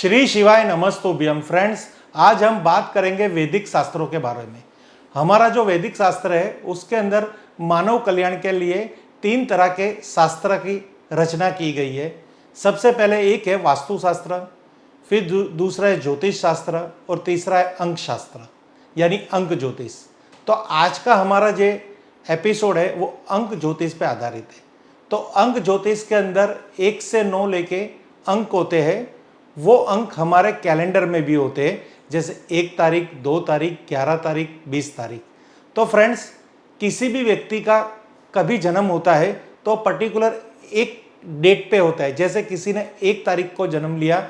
श्री शिवाय नमस्तुभ्यम फ्रेंड्स। आज हम बात करेंगे वैदिक शास्त्रों के बारे में। हमारा जो वैदिक शास्त्र है उसके अंदर मानव कल्याण के लिए 3 तरह के शास्त्र की रचना की गई है। सबसे पहले एक है वास्तुशास्त्र, फिर दूसरा है ज्योतिष शास्त्र और तीसरा है अंक शास्त्र यानी अंक ज्योतिष। तो आज का हमारा जो एपिसोड है वो अंक ज्योतिष पे आधारित है। तो अंक ज्योतिष के अंदर 1 से 9 लेके अंक होते हैं। वो अंक हमारे कैलेंडर में भी होते हैं, जैसे 1 तारीख, 2 तारीख, 11 तारीख, 20 तारीख। तो फ्रेंड्स, किसी भी व्यक्ति का कभी जन्म होता है तो पर्टिकुलर एक डेट पे होता है। जैसे किसी ने 1 तारीख को जन्म लिया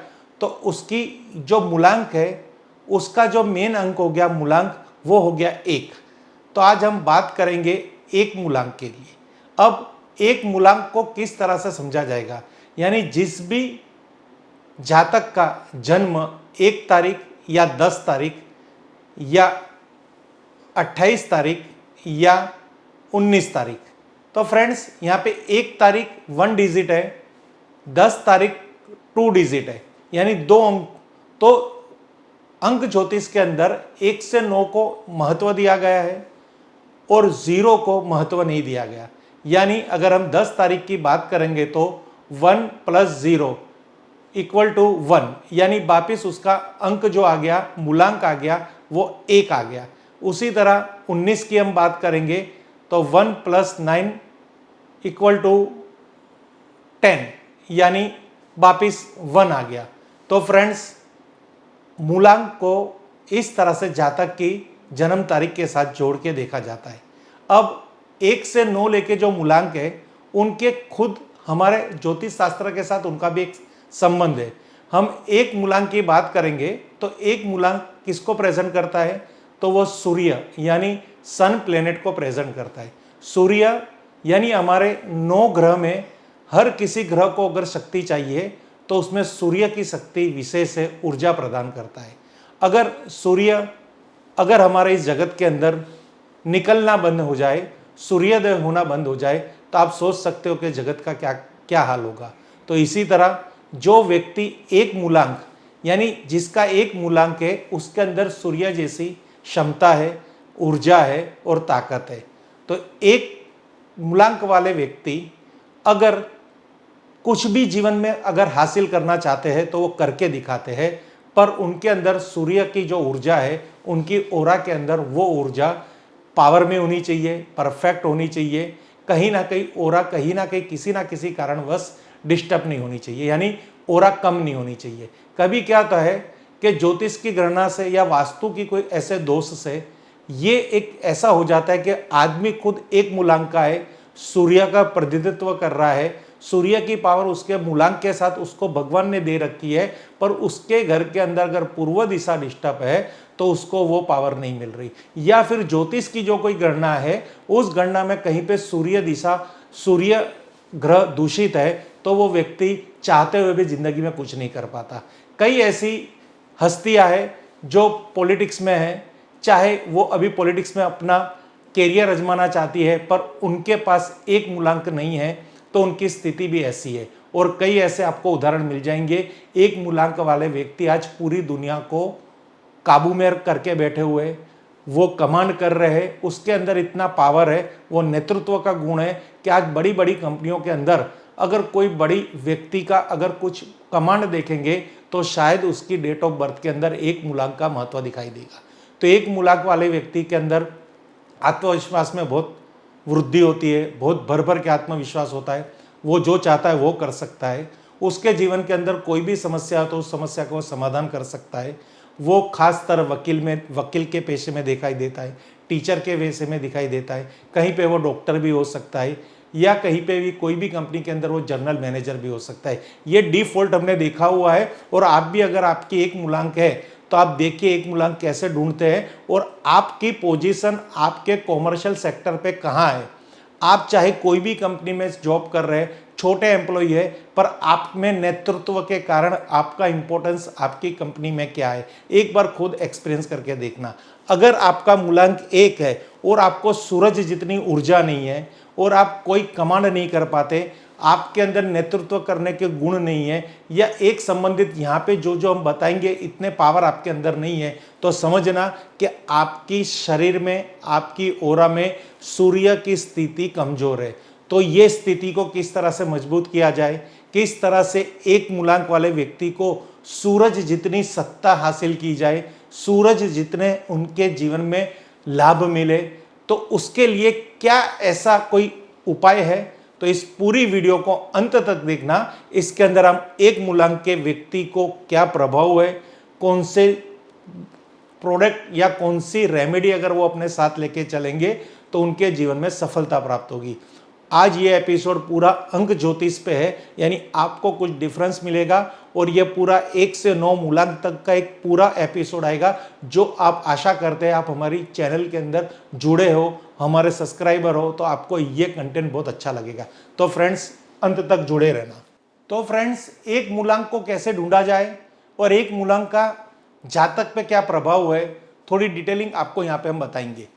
तो उसकी जो मूलांक है, उसका जो मेन अंक हो गया मूलांक, वो हो गया 1। तो आज हम बात करेंगे एक मूलांक के लिए। अब एक मूलांक को किस तरह से समझा जाएगा, यानी जिस भी जातक का जन्म 1 तारीख या 10 तारीख या 28 तारीख या 19 तारीख। तो फ्रेंड्स, यहाँ पे 1 तारीख 1 डिजिट है, 10 तारीख 2 डिजिट है, यानी 2 अंक। तो अंक ज्योतिष के अंदर 1 से 9 को महत्व दिया गया है और 0 को महत्व नहीं दिया गया। यानी अगर हम 10 तारीख की बात करेंगे तो 1 + 0 = 1, यानी वापिस उसका अंक जो आ गया, मूलांक आ गया, वो 1 आ गया। उसी तरह 19 की हम बात करेंगे तो 1 + 9 = 10, यानी वापिस 1 आ गया। तो फ्रेंड्स, मूलांक को इस तरह से जातक की जन्म तारीख के साथ जोड़ के देखा जाता है। अब 1 से 9 लेके जो मूलांक है, उनके खुद हमारे ज्योतिष शास्त्र के साथ उनका भी एक संबंध है। हम एक मूलांक की बात करेंगे तो एक मूलांक किसको प्रेजेंट करता है, तो वो सूर्य यानी सन प्लेनेट को प्रेजेंट करता है। सूर्य यानी हमारे 9 ग्रह में हर किसी ग्रह को अगर शक्ति चाहिए तो उसमें सूर्य की शक्ति विशेष है, ऊर्जा प्रदान करता है। अगर सूर्य अगर हमारे इस जगत के अंदर निकलना बंद हो जाए, सूर्योदय होना बंद हो जाए, तो आप सोच सकते हो कि जगत का क्या क्या हाल होगा। तो इसी तरह जो व्यक्ति एक मूलांक यानी जिसका एक मूलांक है, उसके अंदर सूर्य जैसी क्षमता है, ऊर्जा है और ताकत है। तो एक मूलांक वाले व्यक्ति अगर कुछ भी जीवन में अगर हासिल करना चाहते हैं तो वो करके दिखाते हैं, पर उनके अंदर सूर्य की जो ऊर्जा है, उनकी ओरा के अंदर वो ऊर्जा पावर में होनी चाहिए, परफेक्ट होनी चाहिए। कहीं ना कहीं ओरा कहीं ना कहीं किसी ना किसी कारणवश डिस्टर्ब नहीं होनी चाहिए, यानी ओरा कम नहीं होनी चाहिए। कभी क्या होता है कि ज्योतिष की गणना से या वास्तु की कोई ऐसे दोष से ये एक ऐसा हो जाता है कि आदमी खुद एक मूलांक का है, सूर्य का प्रतिनिधित्व कर रहा है, सूर्य की पावर उसके मूलांक के साथ उसको भगवान ने दे रखी है, पर उसके घर के अंदर अगर पूर्व दिशा डिस्टर्ब है तो उसको वो पावर नहीं मिल रही। या फिर ज्योतिष की जो कोई गणना है, उस गणना में कहीं पे सूर्य दिशा, सूर्य ग्रह दूषित है, तो वो व्यक्ति चाहते हुए भी जिंदगी में कुछ नहीं कर पाता। कई ऐसी हस्तियां हैं जो पॉलिटिक्स में है, चाहे वो अभी पॉलिटिक्स में अपना कैरियर आजमाना चाहती है, पर उनके पास एक मूलांक नहीं है, तो उनकी स्थिति भी ऐसी है। और कई ऐसे आपको उदाहरण मिल जाएंगे। एक मूलांक वाले व्यक्ति आज पूरी दुनिया को काबू में करके बैठे हुए, वो कमांड कर रहे हैं, उसके अंदर इतना पावर है, वो नेतृत्व का गुण है कि आज बड़ी बड़ी कंपनियों के अंदर अगर कोई बड़ी व्यक्ति का अगर कुछ कमांड देखेंगे तो शायद उसकी डेट ऑफ बर्थ के अंदर एक मूलांक का महत्व दिखाई देगा। तो एक मूलांक वाले व्यक्ति के अंदर आत्मविश्वास में बहुत वृद्धि होती है, बहुत भर भर के आत्मविश्वास होता है, वो जो चाहता है वो कर सकता है। उसके जीवन के अंदर कोई भी समस्या हो तो उस समस्या को समाधान कर सकता है। वो खास तरह वकील के पेशे में दिखाई देता है, टीचर के पेशे में दिखाई देता है, कहीं पे वो डॉक्टर भी हो सकता है, या कहीं पे भी कोई भी कंपनी के अंदर वो जनरल मैनेजर भी हो सकता है। ये डिफॉल्ट हमने देखा हुआ है। और आप भी अगर आपकी एक मूलांक है तो आप देखिए एक मूलांक कैसे ढूंढते हैं और आपकी पोजीशन आपके कॉमर्शियल सेक्टर पे कहाँ है। आप चाहे कोई भी कंपनी में जॉब कर रहे हैं, छोटे एम्प्लॉय है, पर आप में नेतृत्व के कारण आपका इंपॉर्टेंस आपकी कंपनी में क्या है, एक बार खुद एक्सपीरियंस करके देखना। अगर आपका मूलांक 1 है और आपको सूरज जितनी ऊर्जा नहीं है और आप कोई कमांड नहीं कर पाते, आपके अंदर नेतृत्व करने के गुण नहीं है, या एक संबंधित यहाँ पे जो जो हम बताएंगे इतने पावर आपके अंदर नहीं है, तो समझना कि आपकी शरीर में, आपकी ओरा में सूर्य की स्थिति कमजोर है। तो ये स्थिति को किस तरह से मजबूत किया जाए, किस तरह से एक मूलांक वाले व्यक्ति को सूरज जितनी सत्ता हासिल की जाए, सूरज जितने उनके जीवन में लाभ मिले, तो उसके लिए क्या ऐसा कोई उपाय है, तो इस पूरी वीडियो को अंत तक देखना। इसके अंदर हम एक मूलांक के व्यक्ति को क्या प्रभाव है, कौन से प्रोडक्ट या कौन सी रेमेडी अगर वो अपने साथ लेके चलेंगे तो उनके जीवन में सफलता प्राप्त होगी। आज ये एपिसोड पूरा अंक ज्योतिष पे है, यानी आपको कुछ डिफरेंस मिलेगा, और ये पूरा 1 से 9 मूलांक तक का एक पूरा एपिसोड आएगा, जो आप आशा करते हैं आप हमारी चैनल के अंदर जुड़े हो, हमारे सब्सक्राइबर हो, तो आपको ये कंटेंट बहुत अच्छा लगेगा। तो फ्रेंड्स अंत तक जुड़े रहना। तो फ्रेंड्स एक मूलांक को कैसे ढूंढा जाए और एक मूलांक का जातक पे क्या प्रभाव है, थोड़ी डिटेलिंग आपको यहाँ पे हम बताएंगे।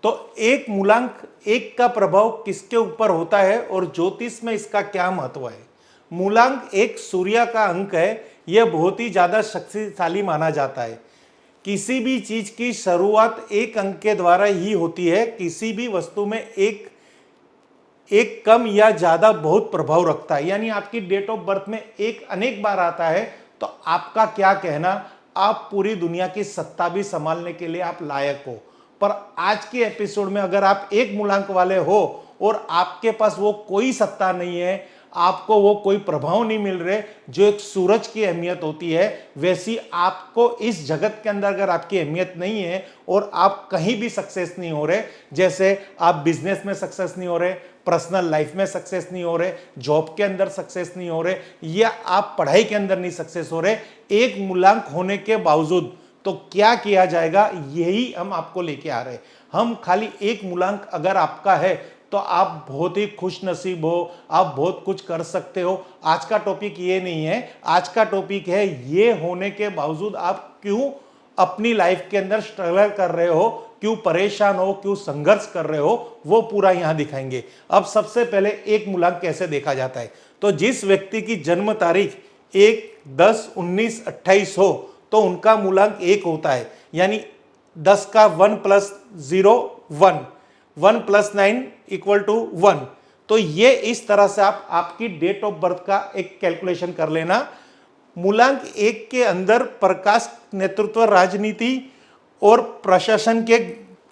तो एक मूलांक एक का प्रभाव किसके ऊपर होता है और ज्योतिष में इसका क्या महत्व है। मूलांक एक सूर्य का अंक है, यह बहुत ही ज्यादा शक्तिशाली माना जाता है। किसी भी चीज की शुरुआत एक अंक के द्वारा ही होती है। किसी भी वस्तु में एक कम या ज्यादा बहुत प्रभाव रखता है, यानी आपकी डेट ऑफ बर्थ में एक अनेक बार आता है, तो आपका क्या कहना, आप पूरी दुनिया की सत्ता भी संभालने के लिए आप लायक हो। पर आज के एपिसोड में अगर आप एक मूलांक वाले हो और आपके पास वो कोई सत्ता नहीं है, आपको वो कोई प्रभाव नहीं मिल रहे जो एक सूरज की अहमियत होती है, वैसी आपको इस जगत के अंदर अगर आपकी अहमियत नहीं है और आप कहीं भी सक्सेस नहीं हो रहे, जैसे आप बिजनेस में सक्सेस नहीं हो रहे, पर्सनल लाइफ में सक्सेस नहीं हो रहे, जॉब के अंदर सक्सेस नहीं हो रहे, या आप पढ़ाई के अंदर नहीं सक्सेस हो रहे, एक मूलांक होने के बावजूद, तो क्या किया जाएगा, यही हम आपको लेके आ रहे हैं। हम खाली एक मूलांक अगर आपका है तो आप बहुत ही खुश नसीब हो, आप बहुत कुछ कर सकते हो। आज का टॉपिक ये नहीं है, आज का टॉपिक है ये होने के बावजूद आप क्यों अपनी लाइफ के अंदर स्ट्रगल कर रहे हो, क्यों परेशान हो, क्यों संघर्ष कर रहे हो, वो पूरा यहां दिखाएंगे। अब सबसे पहले एक मूलांक कैसे देखा जाता है, तो जिस व्यक्ति की जन्म तारीख 1, 10, 19, 28 हो तो उनका मूलांक 1 होता है, यानी 10 का 1 + 0 1, 1 + 9 = 1। तो ये इस तरह से आप आपकी डेट ऑफ बर्थ का एक कैलकुलेशन कर लेना। मूलांक 1 के अंदर प्रकाश, नेतृत्व, राजनीति और प्रशासन के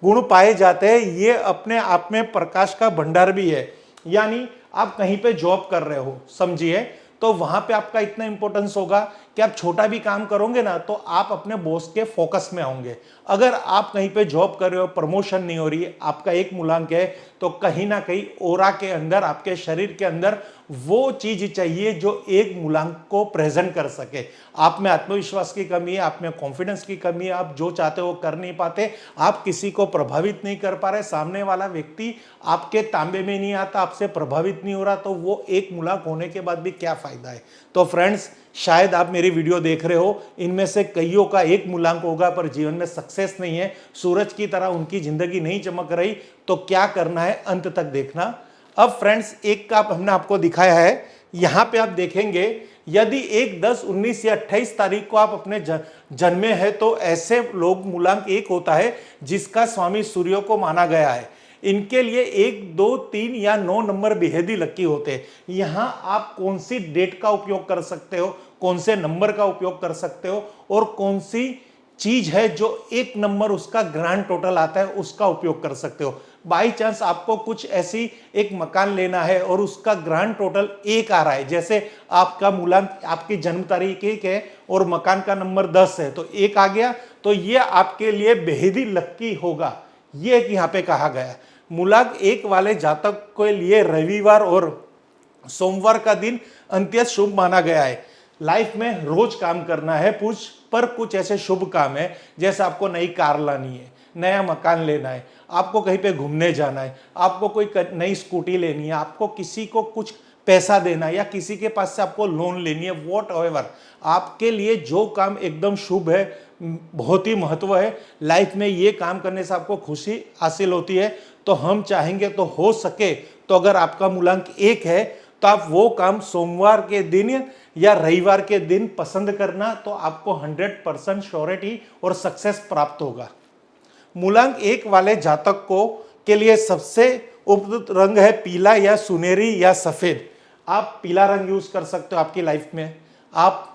गुण पाए जाते हैं। ये अपने आप में प्रकाश का भंडार भी है, यानी आप कहीं पे जॉब कर रहे हो समझिए, तो वहां पे आपका इतना इंपॉर्टेंस होगा कि आप छोटा भी काम करोगे ना तो आप अपने बॉस के फोकस में होंगे। अगर आप कहीं पे जॉब कर रहे हो, प्रमोशन नहीं हो रही है, आपका एक मूलांक है, तो कहीं ना कहीं ओरा के अंदर, आपके शरीर के अंदर वो चीज चाहिए जो एक मूलांक को प्रेजेंट कर सके। आप में आत्मविश्वास की कमी है, आप में कॉन्फिडेंस की कमी है, आप जो चाहते हो कर नहीं पाते, आप किसी को प्रभावित नहीं कर पा रहे, सामने वाला व्यक्ति आपके तांबे में नहीं आता, आपसे प्रभावित नहीं हो रहा, तो वो एक मूलांक होने के बाद भी क्या फायदा है। तो फ्रेंड्स, शायद आप मेरी वीडियो देख रहे हो, इनमें से कईयों का एक मूलांक होगा पर जीवन में सक्सेस नहीं है, सूरज की तरह उनकी जिंदगी नहीं चमक रही, तो क्या करना है अंत तक देखना। अब फ्रेंड्स, एक का हमने आपको दिखाया है, यहां पे आप देखेंगे यदि 1, 10, 19 या 28 तारीख को आप अपने जन्मे हैं तो ऐसे लोग मूलांक 1 होता है जिसका स्वामी सूर्य को माना गया है। इनके लिए 1, 2, 3 या 9 नंबर बेहद ही लकी होते हैं। यहां आप कौन सी डेट का उपयोग कर सकते हो, कौन से नंबर का उपयोग कर सकते हो, और कौन सी चीज है जो एक नंबर उसका ग्रैंड टोटल आता है उसका उपयोग कर सकते हो। बाई चांस आपको कुछ ऐसी एक मकान लेना है और उसका ग्रैंड टोटल 1 आ रहा है, जैसे आपका मूलांक, आपकी जन्म तारीख 1 है और मकान का नंबर 10 है, तो 1 आ गया, तो ये आपके लिए बेहद ही लक्की होगा, ये यहाँ पे कहा गया। मूलांक 1 वाले जातक के लिए रविवार और सोमवार का दिन अत्यंत शुभ माना गया है। लाइफ में रोज काम करना है पर कुछ ऐसे शुभ काम है, जैसे आपको नई कार लानी है, नया मकान लेना है, आपको कहीं पे घूमने जाना है, आपको कोई नई स्कूटी लेनी है, आपको किसी को कुछ पैसा देना है, या किसी के पास से आपको लोन लेनी है, वॉट एवर आपके लिए जो काम एकदम शुभ है, बहुत ही महत्व है लाइफ में, ये काम करने से आपको खुशी हासिल होती है। तो हम चाहेंगे तो हो सके तो अगर आपका मूलांक 1 है तो आप वो काम सोमवार के दिन या रविवार के दिन पसंद करना, तो आपको 100% श्योरिटी और सक्सेस प्राप्त होगा। मूलांक 1 वाले जातक को के लिए सबसे उपयुक्त रंग है पीला या सुनहरी या सफेद। आप पीला रंग यूज कर सकते हो आपकी लाइफ में, आप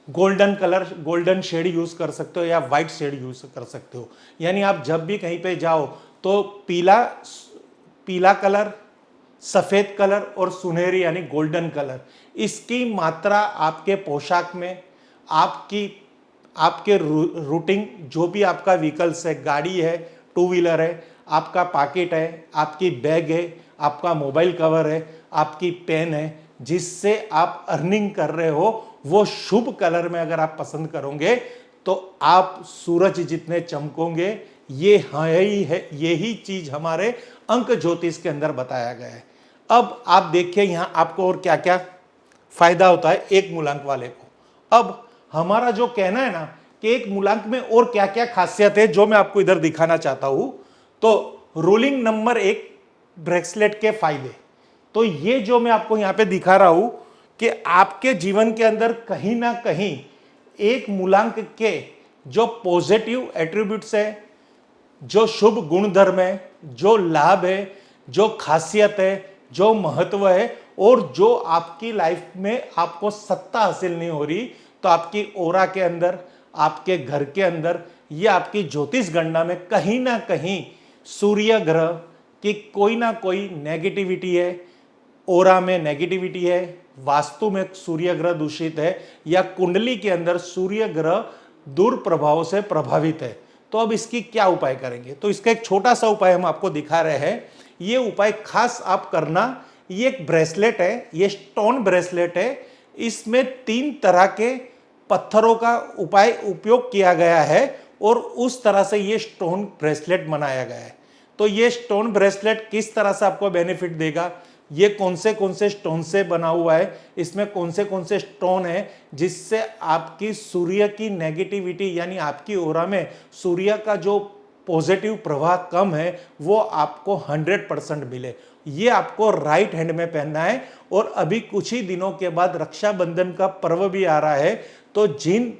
golden colour, golden shade use कर सकते हो या व्हाइट शेड यूज कर सकते हो। यानी आप जब भी कहीं पे जाओ तो पीला कलर, सफेद कलर और सुनहरी यानी गोल्डन कलर, इसकी मात्रा आपके पोशाक में, आपके रूटिंग, जो भी आपका व्हीकल्स है, गाड़ी है, टू व्हीलर है, आपका पॉकेट है, आपकी बैग है, आपका मोबाइल कवर है, आपकी पेन है, जिससे आप अर्निंग कर रहे हो, वो शुभ कलर में अगर आप पसंद करोगे तो आप सूरज जितने चमकोगे। ये यही चीज हमारे अंक ज्योतिष के अंदर बताया गया है। अब आप देखिए यहां आपको और क्या क्या फायदा होता है एक मूलांक वाले को। अब हमारा जो कहना है ना कि एक मूलांक में और क्या क्या खासियत है, जो मैं आपको इधर दिखाना चाहता हूं। तो रूलिंग नंबर 1 ब्रेसलेट के फायदे, तो ये जो मैं आपको यहां पे दिखा रहा हूं कि आपके जीवन के अंदर कहीं ना कहीं एक मूलांक के जो पॉजिटिव एट्रीब्यूट्स है, जो शुभ गुणधर्म है, जो लाभ है, जो खासियत है, जो महत्व है, और जो आपकी लाइफ में आपको सत्ता हासिल नहीं हो रही, तो आपकी ओरा के अंदर, आपके घर के अंदर, या आपकी ज्योतिष गणना में कहीं ना कहीं सूर्य ग्रह की कोई ना कोई नेगेटिविटी है, ओरा में नेगेटिविटी है, वास्तु में सूर्य ग्रह दूषित है, या कुंडली के अंदर सूर्य ग्रह दुर्प्रभाव से प्रभावित है। तो अब इसकी क्या उपाय करेंगे? तो इसका एक छोटा सा उपाय हम आपको दिखा रहे हैं। ये उपाय खास आप करना, ये एक ब्रेसलेट है, ये स्टोन ब्रेसलेट है। इसमें 3 तरह के पत्थरों का उपयोग किया गया है और उस तरह से ये स्टोन ब्रेसलेट बनाया गया है। तो ये स्टोन ब्रेसलेट किस तरह से आपको बेनिफिट देगा, ये कौन से स्टोन से बना हुआ है, इसमें कौन से स्टोन है जिससे आपकी सूर्य की नेगेटिविटी यानी आपकी ओरा में सूर्य का जो पॉजिटिव प्रभाव कम है वो आपको 100% मिले। ये आपको राइट हैंड में पहनना है। और अभी कुछ ही दिनों के बाद रक्षाबंधन का पर्व भी आ रहा है, तो जिन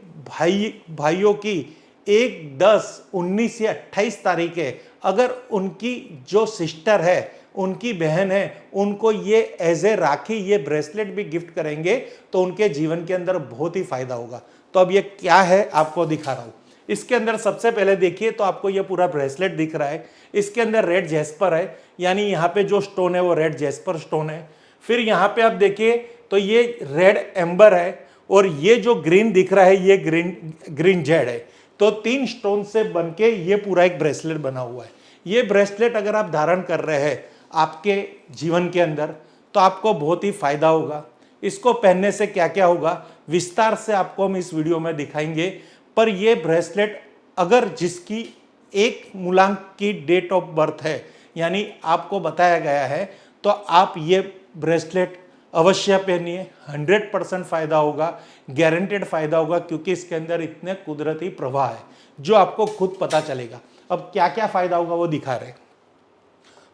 भाइयों की 1, 10, 19 या 28 तारीख है, अगर उनकी जो सिस्टर है, उनकी बहन है, उनको ये एज ए राखी ये ब्रेसलेट भी गिफ्ट करेंगे तो उनके जीवन के अंदर बहुत ही फायदा होगा। तो अब ये क्या है आपको दिखा रहा हूं। इसके अंदर सबसे पहले देखिए तो आपको ये पूरा ब्रेसलेट दिख रहा है। इसके अंदर रेड जैस्पर है, यानी यहाँ पे जो स्टोन है वो रेड जैस्पर स्टोन है। फिर यहाँ पे आप देखिए तो ये रेड एम्बर है, और ये जो ग्रीन दिख रहा है ये ग्रीन जेड है। तो 3 स्टोन से बनके ये पूरा एक ब्रेसलेट बना हुआ है। ये ब्रेसलेट अगर आप धारण कर रहे हैं आपके जीवन के अंदर तो आपको बहुत ही फायदा होगा। इसको पहनने से क्या क्या होगा विस्तार से आपको हम इस वीडियो में दिखाएंगे। पर ये ब्रेसलेट अगर जिसकी एक मूलांक की डेट ऑफ बर्थ है, यानी आपको बताया गया है, तो आप ये ब्रेसलेट अवश्य पहनिए। 100% फायदा होगा, गारंटेड फायदा होगा, क्योंकि इसके अंदर इतने कुदरती प्रवाह है जो आपको खुद पता चलेगा। अब क्या क्या फायदा होगा वो दिखा रहे हैं।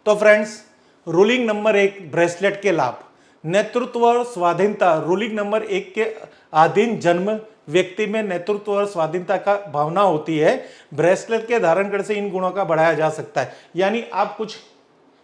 तो फ्रेंड्स, रूलिंग नंबर 1 ब्रेसलेट के लाभ, नेतृत्व और स्वाधीनता। रूलिंग नंबर 1 के अधीन जन्म व्यक्ति में नेतृत्व और स्वाधीनता का भावना होती है। ब्रेसलेट के धारण करने से इन गुणों का बढ़ाया जा सकता है। यानी आप कुछ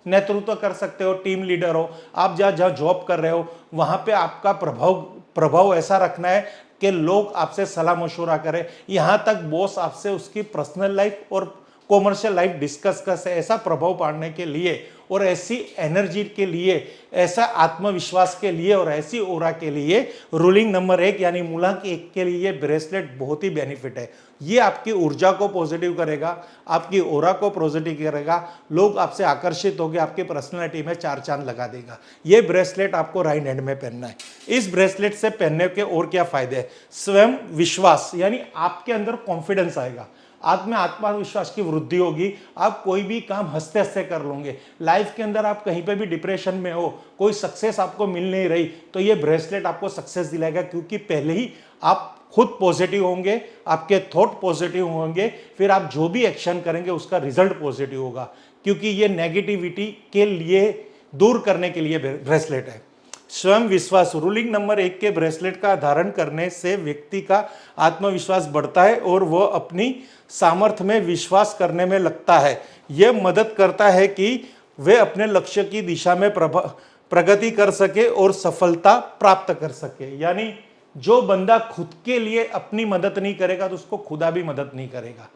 नेतृत्व कर सकते हो, टीम लीडर हो, आप जहाँ जॉब कर रहे हो वहां पे आपका प्रभाव ऐसा रखना है कि लोग आपसे सलाह मशवरा करें। यहां तक बॉस आपसे उसकी पर्सनल लाइफ और कॉमर्शियल लाइफ डिस्कस कर से ऐसा प्रभाव पाड़ने के लिए और ऐसी एनर्जी के लिए, ऐसा आत्मविश्वास के लिए और ऐसी ओरा के लिए रूलिंग नंबर 1 यानी मूलांक 1 के लिए ब्रेसलेट बहुत ही बेनिफिट है। ये आपकी ऊर्जा को पॉजिटिव करेगा, आपकी ओरा को पॉजिटिव करेगा, लोग आपसे आकर्षित होंगे, आपकी पर्सनैलिटी में 4 चांद लगा देगा। ये ब्रेसलेट आपको राइट हैंड में पहनना है। इस ब्रेसलेट से पहनने के और क्या फायदे हैं? स्वयं विश्वास, यानी आपके अंदर कॉन्फिडेंस आएगा, आप में आत्मविश्वास की वृद्धि होगी, आप कोई भी काम हंसते हंसते कर लोगे। लाइफ के अंदर आप कहीं पे भी डिप्रेशन में हो, कोई सक्सेस आपको मिल नहीं रही, तो ये ब्रेसलेट आपको सक्सेस दिलाएगा, क्योंकि पहले ही आप खुद पॉजिटिव होंगे, आपके थॉट पॉजिटिव होंगे, फिर आप जो भी एक्शन करेंगे उसका रिजल्ट पॉजिटिव होगा। क्योंकि ये नेगेटिविटी के लिए दूर करने के लिए ब्रेसलेट है। स्वयं विश्वास, रूलिंग नंबर 1 के ब्रेसलेट का धारण करने से व्यक्ति का आत्मविश्वास बढ़ता है और वह अपनी सामर्थ्य में विश्वास करने में लगता है। यह मदद करता है कि वे अपने लक्ष्य की दिशा में प्रगति कर सके और सफलता प्राप्त कर सके। यानी जो बंदा खुद के लिए अपनी मदद नहीं करेगा तो उसको खुदा भी मदद नहीं करेगा।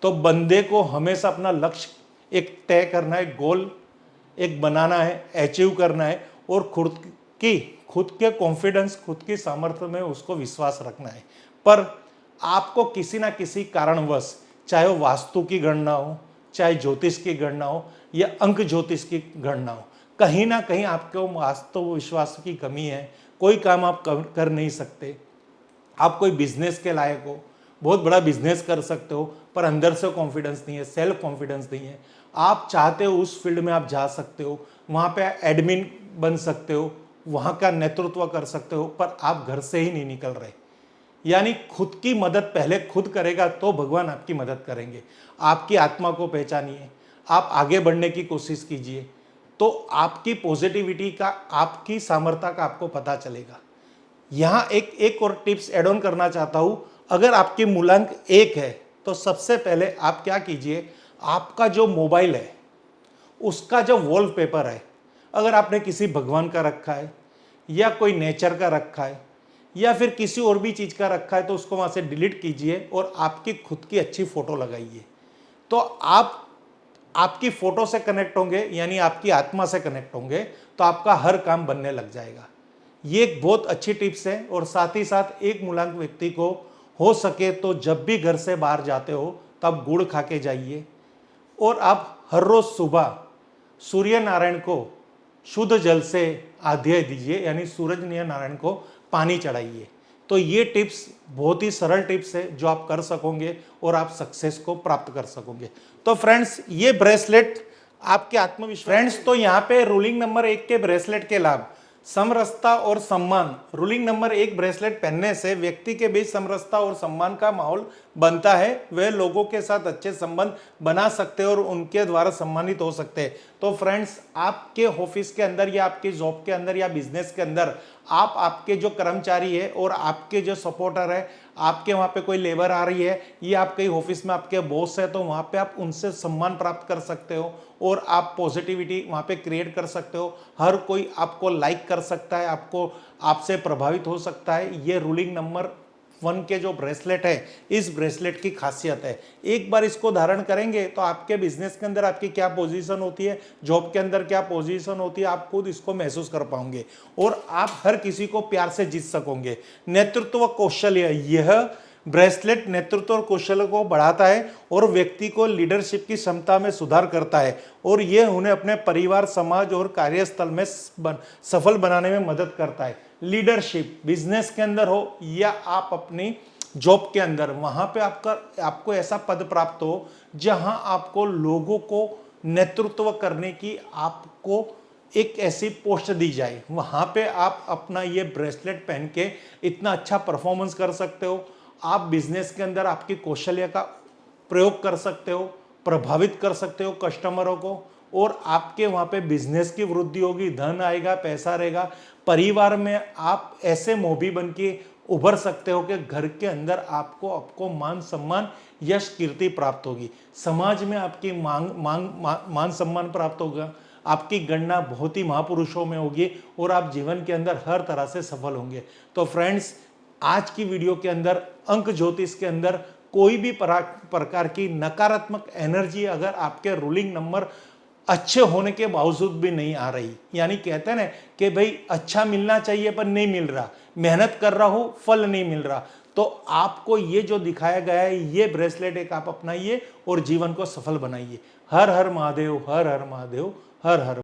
तो बंदे को हमेशा अपना लक्ष्य एक तय करना है, गोल एक बनाना है, अचीव करना है और खुद के कॉन्फिडेंस, खुद की सामर्थ्य में उसको विश्वास रखना है। पर आपको किसी ना किसी कारणवश, चाहे वो वास्तु की गणना हो, चाहे ज्योतिष की गणना हो या अंक ज्योतिष की गणना हो, कहीं ना कहीं आपको वास्तव विश्वास की कमी है, कोई काम आप कर नहीं सकते। आप कोई बिजनेस के लायक हो, बहुत बड़ा बिजनेस कर सकते हो, पर अंदर से कॉन्फिडेंस नहीं है, सेल्फ कॉन्फिडेंस नहीं है। आप चाहते हो उस फील्ड में आप जा सकते हो, वहाँ पे एडमिन बन सकते हो, वहाँ का नेतृत्व कर सकते हो, पर आप घर से ही नहीं निकल रहे। यानी खुद की मदद पहले खुद करेगा तो भगवान आपकी मदद करेंगे। आपकी आत्मा को पहचानिए, आप आगे बढ़ने की कोशिश कीजिए, तो आपकी पॉजिटिविटी का, आपकी सामर्थ्य का आपको पता चलेगा। यहाँ एक और टिप्स एड ऑन करना चाहता हूँ। अगर आपकी मूलांक 1 है तो सबसे पहले आप क्या कीजिए, आपका जो मोबाइल है उसका जो वॉलपेपर है, अगर आपने किसी भगवान का रखा है या कोई नेचर का रखा है या फिर किसी और भी चीज़ का रखा है, तो उसको वहाँ से डिलीट कीजिए और आपकी खुद की अच्छी फ़ोटो लगाइए। तो आप आपकी फ़ोटो से कनेक्ट होंगे, यानी आपकी आत्मा से कनेक्ट होंगे, तो आपका हर काम बनने लग जाएगा। ये एक बहुत अच्छी टिप्स है। और साथ ही साथ एक मूलांक व्यक्ति को हो सके तो जब भी घर से बाहर जाते हो तब गुड़ खा के जाइए और आप हर रोज़ सुबह सूर्य नारायण को शुद्ध जल से आध्याय दीजिए, यानी सूरज नारायण को पानी चढ़ाइए। तो ये टिप्स बहुत ही सरल टिप्स है जो आप कर सकोगे और आप सक्सेस को प्राप्त कर सकोगे। तो फ्रेंड्स, ये ब्रेसलेट आपके आत्मविश्वास, फ्रेंड्स तो यहाँ पे रूलिंग नंबर 1 के ब्रेसलेट के लाभ, समरसता और सम्मान। रूलिंग नंबर 1 ब्रेसलेट पहनने से व्यक्ति के बीच समरसता और सम्मान का माहौल बनता है। वे लोगों के साथ अच्छे संबंध बना सकते हैं और उनके द्वारा सम्मानित हो सकते हैं। तो फ्रेंड्स, आपके ऑफिस के अंदर या आपके जॉब के अंदर या बिजनेस के अंदर आप आपके जो कर्मचारी है और आपके जो सपोर्टर है, आपके वहाँ पे कोई लेबर आ रही है या आपके ऑफिस में आपके बॉस है, तो वहाँ पे आप उनसे सम्मान प्राप्त कर सकते हो और आप पॉजिटिविटी वहाँ पे क्रिएट कर सकते हो। हर कोई आपको लाइक कर सकता है, आपको आपसे प्रभावित हो सकता है। ये रूलिंग नंबर 1 के जो ब्रेसलेट है, इस ब्रेसलेट की खासियत है। एक बार इसको धारण करेंगे तो आपके बिजनेस के अंदर आपकी क्या पोजीशन होती है, जॉब के अंदर क्या पोजीशन होती है, आप खुद इसको महसूस कर पाओगे और आप हर किसी को प्यार से जीत सकोगे। नेतृत्व कौशल्य, यह ब्रेसलेट नेतृत्व और कौशल को बढ़ाता है और व्यक्ति को लीडरशिप की क्षमता में सुधार करता है और यह उन्हें अपने परिवार, समाज और कार्यस्थल में सफल बनाने में मदद करता है। लीडरशिप बिजनेस के अंदर हो या आप अपनी जॉब के अंदर, वहां पे आपको ऐसा पद प्राप्त हो जहां आपको लोगों को नेतृत्व करने की आपको एक ऐसी पोस्ट दी जाए, वहां पे आप अपना ये ब्रेसलेट पहन के इतना अच्छा परफॉर्मेंस कर सकते हो। आप बिजनेस के अंदर आपकी कौशल्य का प्रयोग कर सकते हो, प्रभावित कर सकते हो कस्टमरों को और आपके वहाँ पे बिजनेस की वृद्धि होगी, धन आएगा, पैसा रहेगा। परिवार में आप ऐसे मोभी बन के उभर सकते हो कि घर के अंदर आपको मान सम्मान, यश, कीर्ति प्राप्त होगी। समाज में आपकी मान सम्मान प्राप्त होगा, आपकी गणना बहुत ही महापुरुषों में होगी और आप जीवन के अंदर हर तरह से सफल होंगे। तो फ्रेंड्स, आज की वीडियो के अंदर अंक ज्योतिष के अंदर कोई भी प्रकार की नकारात्मक एनर्जी अगर आपके रूलिंग नंबर अच्छे होने के बावजूद भी नहीं आ रही, यानी कहते हैं ना कि भाई अच्छा मिलना चाहिए पर नहीं मिल रहा, मेहनत कर रहा हूं फल नहीं मिल रहा, तो आपको ये जो दिखाया गया है ये ब्रेसलेट एक आप अपनाइए और जीवन को सफल बनाइए। हर हर महादेव, हर हर महादेव, हर हर